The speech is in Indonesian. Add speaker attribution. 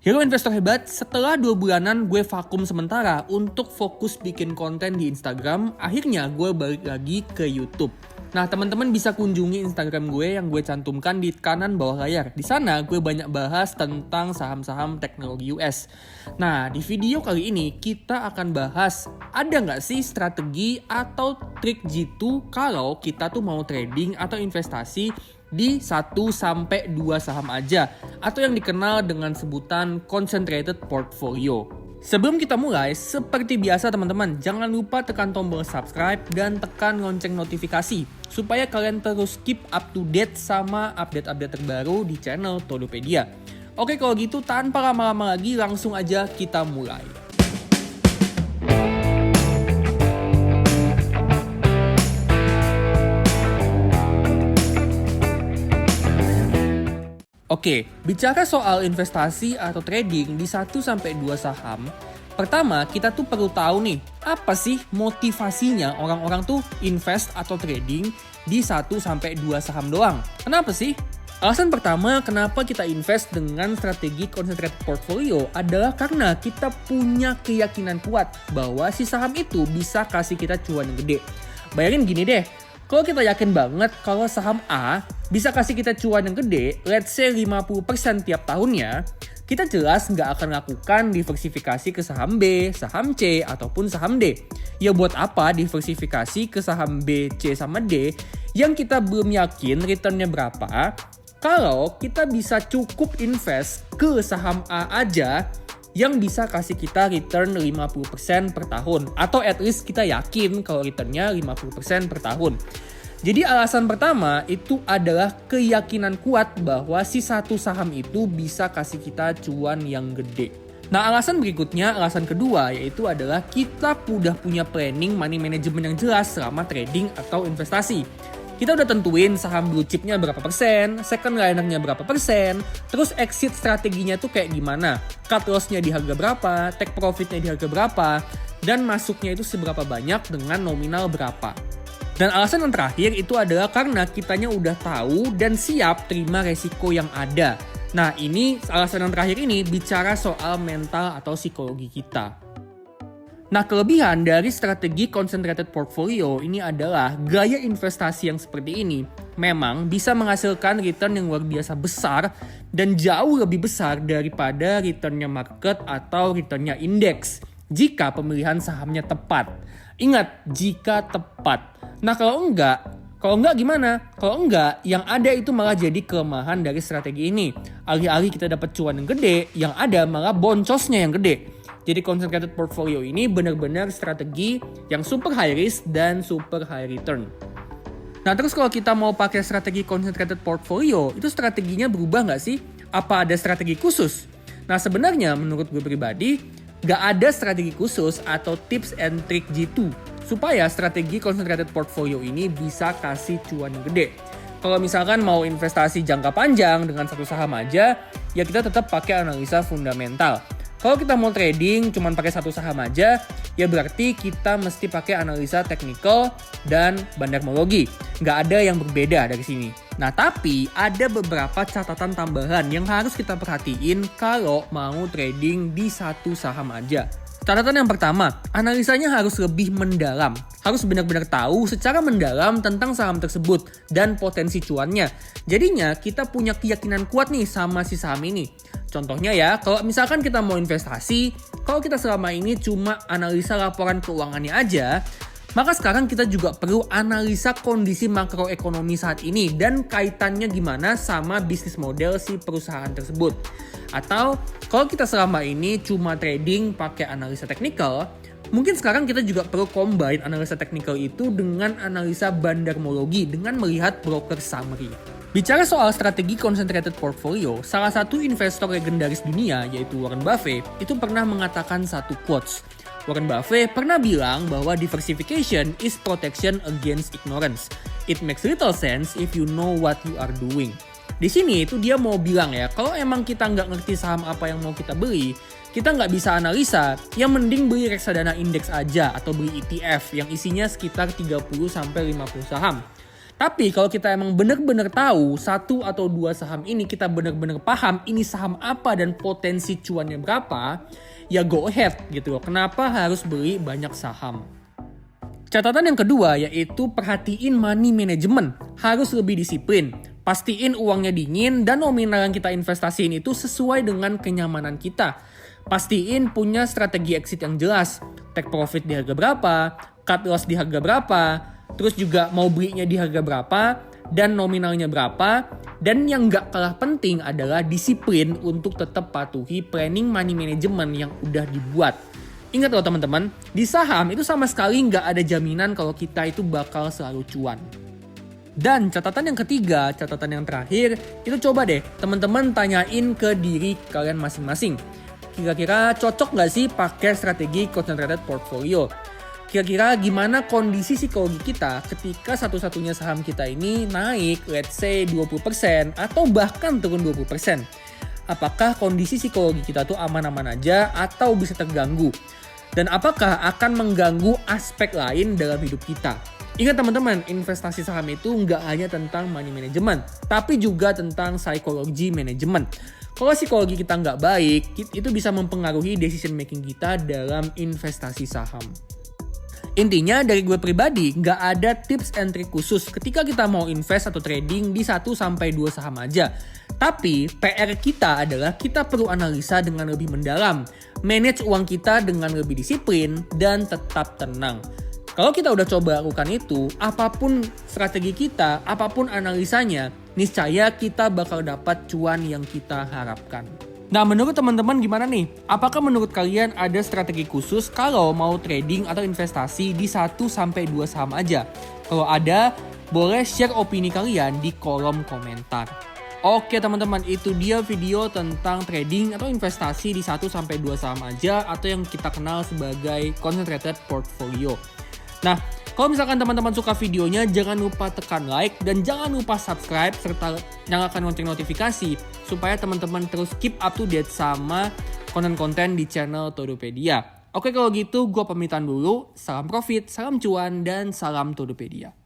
Speaker 1: Hero investor hebat, setelah 2 bulanan gue vakum sementara untuk fokus bikin konten di Instagram, akhirnya gue balik lagi ke YouTube. Nah, teman-teman bisa kunjungi Instagram gue yang gue cantumkan di kanan bawah layar. Di sana gue banyak bahas tentang saham-saham teknologi US. Nah, di video kali ini kita akan bahas ada nggak sih strategi atau trik jitu kalau kita tuh mau trading atau investasi di 1-2 saham aja atau yang dikenal dengan sebutan concentrated portfolio. Sebelum kita mulai, seperti biasa teman-teman, jangan lupa tekan tombol subscribe dan tekan lonceng notifikasi supaya kalian terus keep up to date sama update-update terbaru di channel Todopedia. Oke, kalau gitu tanpa lama-lama lagi langsung aja kita mulai. Oke, bicara soal investasi atau trading di 1-2 saham, pertama kita tuh perlu tahu nih, apa sih motivasinya orang-orang tuh invest atau trading di 1-2 saham doang? Kenapa sih? Alasan pertama kenapa kita invest dengan strategi concentrated portfolio adalah karena kita punya keyakinan kuat bahwa si saham itu bisa kasih kita cuan yang gede. Bayangin gini deh, kalau kita yakin banget kalau saham A bisa kasih kita cuan yang gede, let's say 50% tiap tahunnya, kita jelas nggak akan lakukan diversifikasi ke saham B, saham C, ataupun saham D. Ya buat apa diversifikasi ke saham B, C, sama D yang kita belum yakin returnnya berapa, kalau kita bisa cukup invest ke saham A aja yang bisa kasih kita return 50% per tahun. Atau at least kita yakin kalau returnnya 50% per tahun. Jadi alasan pertama itu adalah keyakinan kuat bahwa si satu saham itu bisa kasih kita cuan yang gede. Nah, alasan berikutnya, alasan kedua yaitu adalah kita udah punya planning money management yang jelas selama trading atau investasi. Kita udah tentuin saham blue chipnya berapa persen, second linernya berapa persen, terus exit strateginya tuh kayak gimana, cut loss-nya di harga berapa, take profit-nya di harga berapa, dan masuknya itu seberapa banyak dengan nominal berapa. Dan alasan yang terakhir itu adalah karena kitanya udah tahu dan siap terima resiko yang ada. Nah, ini alasan yang terakhir ini bicara soal mental atau psikologi kita. Nah, kelebihan dari strategi concentrated portfolio ini adalah gaya investasi yang seperti ini memang bisa menghasilkan return yang luar biasa besar dan jauh lebih besar daripada returnnya market atau returnnya indeks jika pemilihan sahamnya tepat. Ingat, jika tepat. Nah, kalau enggak gimana? Kalau enggak, yang ada itu malah jadi kelemahan dari strategi ini. Alih-alih kita dapat cuan yang gede, yang ada malah boncosnya yang gede. Jadi concentrated portfolio ini benar-benar strategi yang super high risk dan super high return. Nah, terus kalau kita mau pakai strategi concentrated portfolio, itu strateginya berubah nggak sih? Apa ada strategi khusus? Nah, sebenarnya menurut gue pribadi, nggak ada strategi khusus atau tips and trick jitu supaya strategi concentrated portfolio ini bisa kasih cuan yang gede. Kalau misalkan mau investasi jangka panjang dengan satu saham aja, ya kita tetap pakai analisa fundamental. Kalau kita mau trading cuma pakai satu saham aja, ya berarti kita mesti pakai analisa teknikal dan bandarmologi. Nggak ada yang berbeda dari sini. Nah, tapi ada beberapa catatan tambahan yang harus kita perhatiin kalau mau trading di satu saham aja. Catatan yang pertama, analisanya harus lebih mendalam. Harus benar-benar tahu secara mendalam tentang saham tersebut dan potensi cuannya. Jadinya kita punya keyakinan kuat nih sama si saham ini. Contohnya ya, kalau misalkan kita mau investasi, kalau kita selama ini cuma analisa laporan keuangannya aja, maka sekarang kita juga perlu analisa kondisi makroekonomi saat ini dan kaitannya gimana sama bisnis model si perusahaan tersebut. Atau kalau kita selama ini cuma trading pakai analisa teknikal, mungkin sekarang kita juga perlu combine analisa teknikal itu dengan analisa bandarmologi dengan melihat broker summary. Bicara soal strategi concentrated portfolio, salah satu investor legendaris dunia yaitu Warren Buffett itu pernah mengatakan satu quotes. Warren Buffett pernah bilang bahwa diversification is protection against ignorance. It makes little sense if you know what you are doing. Di sini itu dia mau bilang ya, kalau emang kita nggak ngerti saham apa yang mau kita beli, kita nggak bisa analisa, ya mending beli reksadana indeks aja atau beli ETF yang isinya sekitar 30-50 saham. Tapi kalau kita emang bener-bener tahu satu atau dua saham ini, kita bener-bener paham ini saham apa dan potensi cuannya berapa, ya go ahead gitu loh. Kenapa harus beli banyak saham? Catatan yang kedua yaitu perhatiin money management. Harus lebih disiplin. Pastiin uangnya dingin dan nominal yang kita investasiin itu sesuai dengan kenyamanan kita. Pastiin punya strategi exit yang jelas. Take profit di harga berapa, cut loss di harga berapa, terus juga mau belinya di harga berapa, dan nominalnya berapa. Dan yang gak kalah penting adalah disiplin untuk tetap patuhi planning money management yang udah dibuat. Ingat loh teman-teman, di saham itu sama sekali gak ada jaminan kalau kita itu bakal selalu cuan. Dan catatan yang ketiga, catatan yang terakhir, itu coba deh teman-teman tanyain ke diri kalian masing-masing. Kira-kira cocok gak sih pakai strategi concentrated portfolio? Kira-kira gimana kondisi psikologi kita ketika satu-satunya saham kita ini naik let's say 20% atau bahkan turun 20%? Apakah kondisi psikologi kita tuh aman-aman aja atau bisa terganggu? Dan apakah akan mengganggu aspek lain dalam hidup kita? Ingat teman-teman, investasi saham itu nggak hanya tentang money management, tapi juga tentang psychology management. Kalau psikologi kita nggak baik, itu bisa mempengaruhi decision making kita dalam investasi saham. Intinya dari gue pribadi, nggak ada tips and trick khusus ketika kita mau invest atau trading di 1-2 saham aja. Tapi PR kita adalah kita perlu analisa dengan lebih mendalam, manage uang kita dengan lebih disiplin, dan tetap tenang. Kalau kita udah coba lakukan itu, apapun strategi kita, apapun analisanya, niscaya kita bakal dapat cuan yang kita harapkan. Nah, menurut teman-teman gimana nih? Apakah menurut kalian ada strategi khusus kalau mau trading atau investasi di 1-2 saham aja? Kalau ada, boleh share opini kalian di kolom komentar. Oke teman-teman, itu dia video tentang trading atau investasi di 1-2 saham aja atau yang kita kenal sebagai concentrated portfolio. Nah, kalau misalkan teman-teman suka videonya, jangan lupa tekan like dan jangan lupa subscribe serta nyalakan lonceng notifikasi supaya teman-teman terus keep up to date sama konten-konten di channel Todopedia. Oke, kalau gitu gue pamitan dulu. Salam profit, salam cuan, dan salam Todopedia.